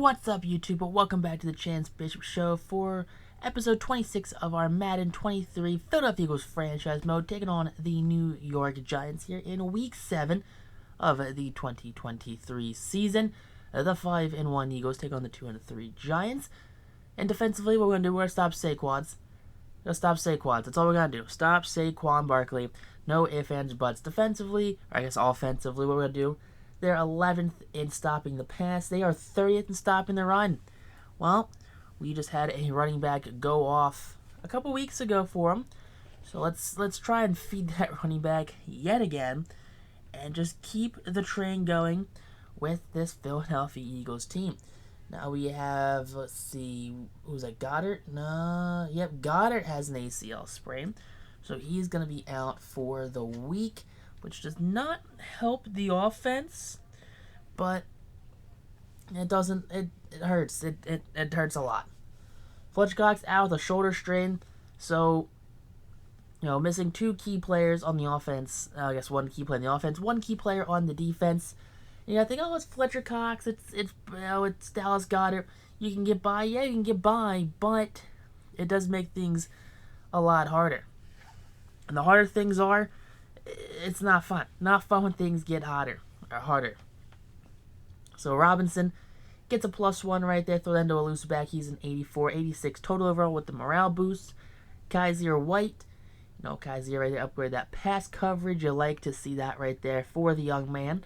What's up, YouTube? Welcome back to the Chance Bishop Show for episode 26 of our Madden 23 Philadelphia Eagles franchise mode, taking on the New York Giants here in Week 7 of the 2023 season. The 5-1 Eagles take on the 2-3 Giants. And defensively, what we're going to do, we're going to stop Saquons. That's all we're going to do. Stop Saquon Barkley. No ifs, ands, buts. Defensively, or I guess offensively, what we're going to do, they're 11th in stopping the pass. They are 30th in stopping the run. Well, we just had a running back go off a couple weeks ago for him. So let's try and feed that running back yet again and just keep the train going with this Philadelphia Eagles team. Now we have, let's see, who's that, Goddard? No, yep, Goddard has an ACL sprain. So he's going to be out for the week, which does not help the offense, but it doesn't, it hurts. It hurts a lot. Fletcher Cox out with a shoulder strain, so, missing two key players on the offense. I guess one key player on the offense, one key player on the defense. I think, it's Fletcher Cox, it's Dallas Goedert. You can get by, yeah, you can get by, but it does make things a lot harder. And the harder things are, it's not fun. Not fun when things get harder. So Robinson gets a +1 right there. Throw that into a loose back. He's an 84, 86 total overall with the morale boost. Kaiser White. Kaiser right there. Upgrade that pass coverage. You like to see that right there for the young man.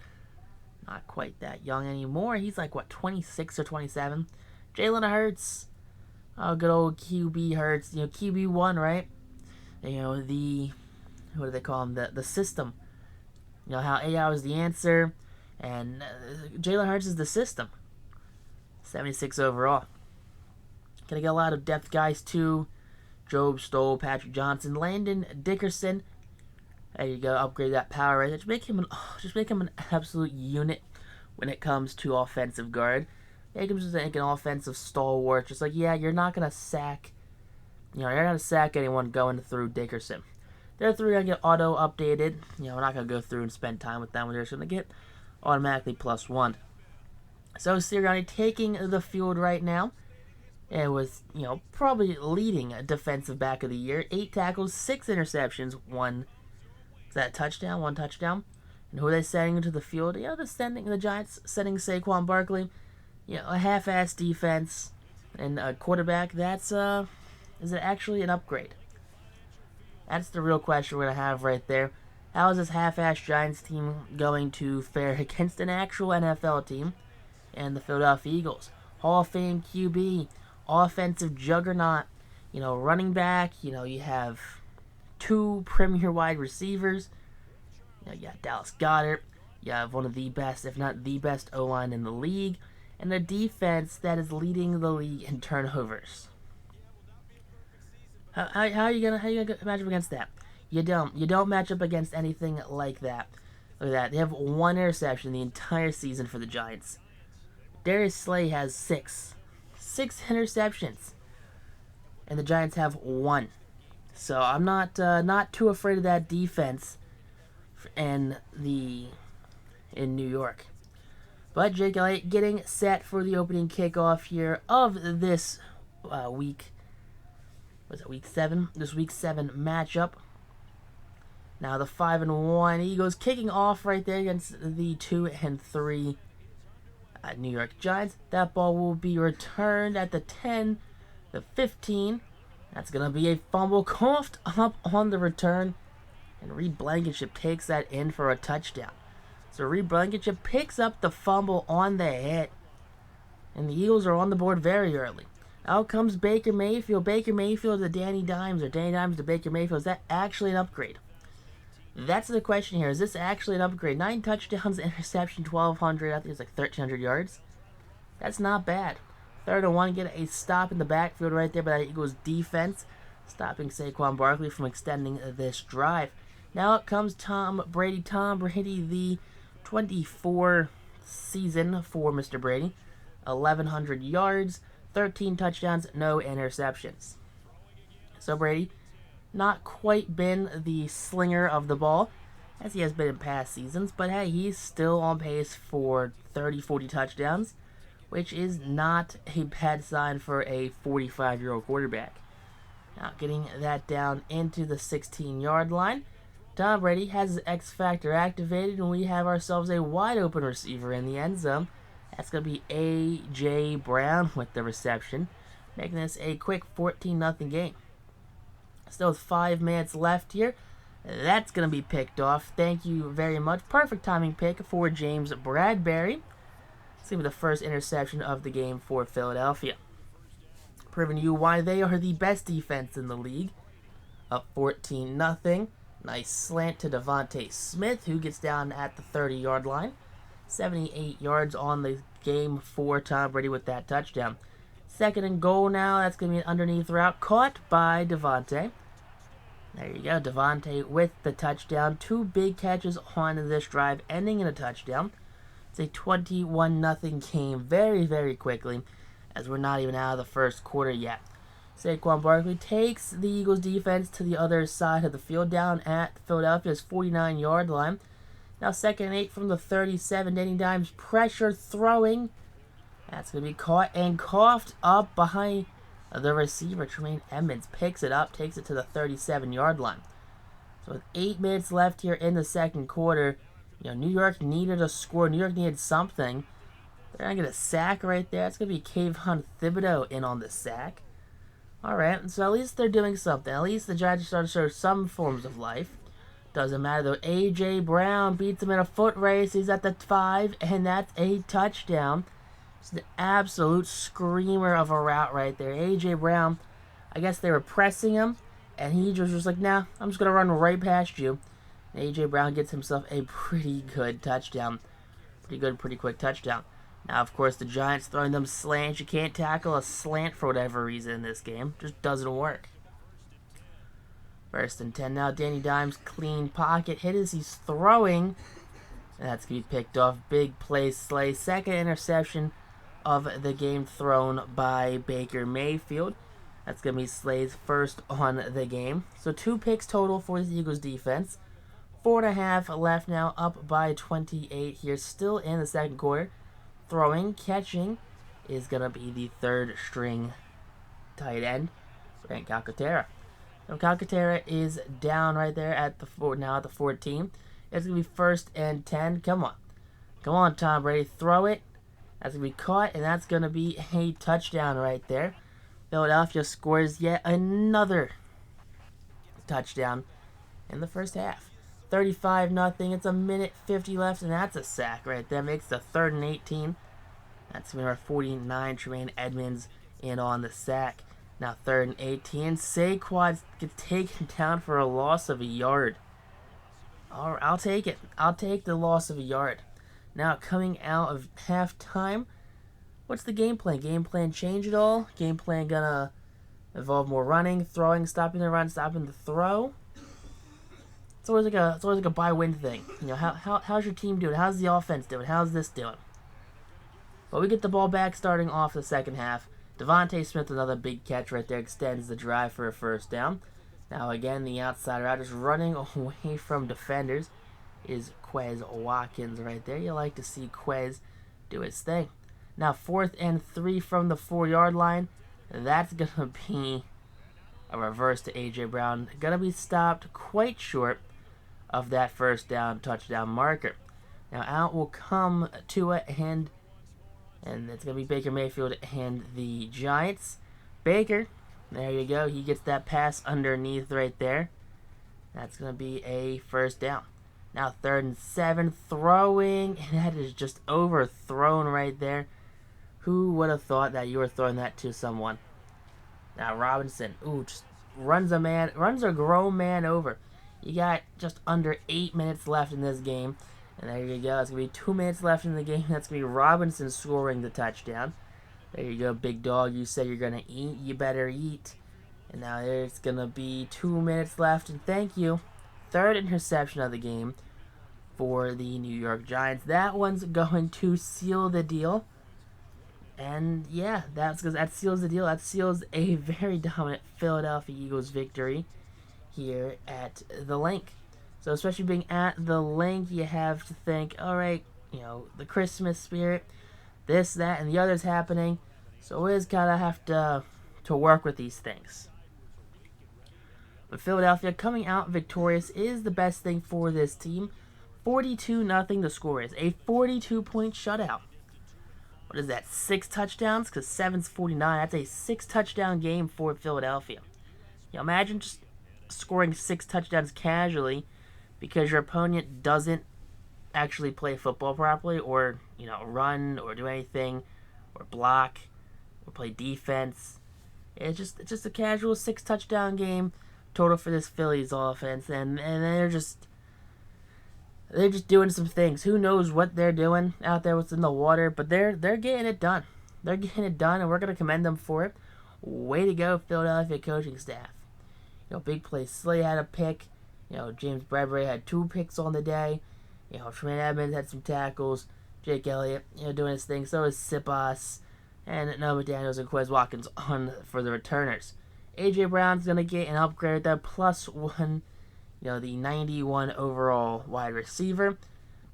Not quite that young anymore. He's like, 26 or 27. Jalen Hurts. Oh, good old QB Hurts. QB1, right? What do they call him? The system. How AI is the answer, and Jalen Hurts is the system. 76 overall. Gonna get a lot of depth guys too. Job Stoll, Patrick Johnson, Landon Dickerson. There you go. Upgrade that power right there. Just make him an absolute unit when it comes to offensive guard. Make him just like an offensive stalwart. Just like, you're not gonna sack. You're not gonna sack anyone going through Dickerson. They're three going to get auto-updated. We're not going to go through and spend time with them. They're just going to get automatically +1. So Sirianni taking the field right now. It was, probably leading a defensive back of the year. 8 tackles, 6 interceptions, 1 touchdown. And who are they sending into the field? The Giants sending Saquon Barkley. A half-ass defense and a quarterback. That's, is it actually an upgrade? That's the real question we're going to have right there. How is this half-ass Giants team going to fare against an actual NFL team and the Philadelphia Eagles? Hall of Fame QB, offensive juggernaut, running back. You have 2 premier wide receivers. You got Dallas Goedert. You have one of the best, if not the best, O-line in the league. And a defense that is leading the league in turnovers. How are you gonna match up against that? You don't match up against anything like that. Look at that. They have 1 interception the entire season for the Giants. Darius Slay has 6 interceptions, and the Giants have 1. So I'm not too afraid of that defense in New York. But Jake Elliott getting set for the opening kickoff here of this week. Was it Week 7? This Week 7 matchup. Now the 5-1 Eagles kicking off right there against the 2-3 New York Giants. That ball will be returned at the 10, the 15. That's going to be a fumble coughed up on the return. And Reed Blankenship takes that in for a touchdown. So Reed Blankenship picks up the fumble on the hit. And the Eagles are on the board very early. Out comes Baker Mayfield. Baker Mayfield to Danny Dimes, or Danny Dimes to Baker Mayfield. Is that actually an upgrade? That's the question here. Is this actually an upgrade? 9 touchdowns, interception, 1,200. I think it's like 1,300 yards. That's not bad. 3rd and 1, get a stop in the backfield right there by the Eagles defense, stopping Saquon Barkley from extending this drive. Now up comes Tom Brady. Tom Brady, the 24 season for Mr. Brady. 1,100 yards. 13 touchdowns, no interceptions. So Brady, not quite been the slinger of the ball, as he has been in past seasons, but hey, he's still on pace for 30, 40 touchdowns, which is not a bad sign for a 45-year-old quarterback. Now getting that down into the 16-yard line. Tom Brady has his X Factor activated, and we have ourselves a wide open receiver in the end zone. That's going to be A.J. Brown with the reception, making this a quick 14-0 game. Still with 5 minutes left here. That's going to be picked off. Thank you very much. Perfect timing pick for James Bradbury. It's going to be the first interception of the game for Philadelphia, proving you why they are the best defense in the league. Up 14-0. Nice slant to Devontae Smith, who gets down at the 30-yard line. 78 yards on the game for Tom Brady with that touchdown. Second and goal now. That's going to be an underneath route caught by Devontae. There you go. Devontae with the touchdown. 2 big catches on this drive, ending in a touchdown. It's a 21-0 game very, very quickly, as we're not even out of the first quarter yet. Saquon Barkley takes the Eagles defense to the other side of the field, down at Philadelphia's 49-yard line. Now 2nd and 8 from the 37. Danny Dimes pressure throwing. That's going to be caught and coughed up behind the receiver. Tremaine Edmonds picks it up, takes it to the 37-yard line. So with 8 minutes left here in the second quarter, New York needed a score. New York needed something. They're going to get a sack right there. It's going to be Kayvon Thibodeau in on the sack. Alright, so at least they're doing something. At least the Giants are starting to show some forms of life. Doesn't matter though. A.J. Brown beats him in a foot race. He's at the 5, and that's a touchdown. It's an absolute screamer of a route right there. A.J. Brown, I guess they were pressing him, and he just was like, nah, I'm just going to run right past you. And A.J. Brown gets himself a pretty good touchdown. Pretty good, pretty quick touchdown. Now, of course, the Giants throwing them slants. You can't tackle a slant for whatever reason in this game. Just doesn't work. 1st and 10 now. Danny Dimes, clean pocket hit as he's throwing. And that's going to be picked off. Big play, Slay. 2nd interception of the game thrown by Baker Mayfield. That's going to be Slay's first on the game. So 2 picks total for the Eagles defense. 4.5 left now, up by 28 here, still in the second quarter. Throwing, catching is going to be the 3rd string tight end, Grant Calcaterra. Now Calcaterra is down right there at the 14. It's going to be 1st and 10. Come on. Come on, Tom Brady. Throw it. That's going to be caught, and that's going to be a touchdown right there. Philadelphia scores yet another touchdown in the first half. 35-0. It's a minute 50 left, and that's a sack right there. Makes the 3rd and 18. That's number 49, Tremaine Edmonds, in on the sack. Now 3rd and 18. Saquon gets taken down for a loss of a yard. I'll take it. I'll take the loss of a yard. Now coming out of halftime, what's the game plan? Game plan change at all? Game plan gonna involve more running, throwing, stopping the run, stopping the throw? It's always like a buy-win thing. How's your team doing? How's the offense doing? How's this doing? But we get the ball back starting off the second half. Devontae Smith, another big catch right there, extends the drive for a 1st down. Now again, the outside route, just running away from defenders, is Quez Watkins right there. You like to see Quez do his thing. Now 4th and 3 from the 4-yard line. That's going to be a reverse to A.J. Brown. Going to be stopped quite short of that 1st down touchdown marker. Now out will come Tua, and it's going to be Baker Mayfield and the Giants. Baker, there you go. He gets that pass underneath right there. That's going to be a 1st down. Now 3rd and 7, throwing, and that is just overthrown right there. Who would have thought that you were throwing that to someone? Now Robinson, just runs a grown man over. You got just under 8 minutes left in this game. And there you go. It's going to be 2 minutes left in the game. That's going to be Robinson scoring the touchdown. There you go, big dog. You said you're going to eat. You better eat. And now there's going to be 2 minutes left. And thank you. 3rd interception of the game for the New York Giants. That one's going to seal the deal. And yeah, that seals the deal. That seals a very dominant Philadelphia Eagles victory here at the Link. So especially being at the Link, you have to think, all right, the Christmas spirit. this, that, and the other's happening. So we just gotta have to work with these things. But Philadelphia coming out victorious is the best thing for this team. 42-0 the score is. A 42-point shutout. What is that, 6 touchdowns? Because 7's 49. That's a 6-touchdown game for Philadelphia. Imagine just scoring 6 touchdowns casually because your opponent doesn't actually play football properly, or run or do anything, or block or play defense. It's just a casual 6-touchdown game total for this Phillies offense, and they're just doing some things. Who knows what they're doing out there, what's in the water, but they're getting it done. They're getting it done, and we're gonna commend them for it. Way to go, Philadelphia coaching staff. Big play. Slay had a pick. James Bradbury had 2 picks on the day. Tremaine Edmonds had some tackles. Jake Elliott, doing his thing. So is Sipas. And Noah McDaniels and Quez Watkins on for the returners. A.J. Brown's going to get an upgrade there. +1, the 91 overall wide receiver.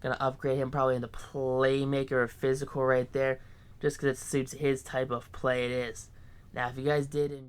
Going to upgrade him probably in the playmaker or physical right there. Just because it suits his type of play it is. Now, if you guys did enjoy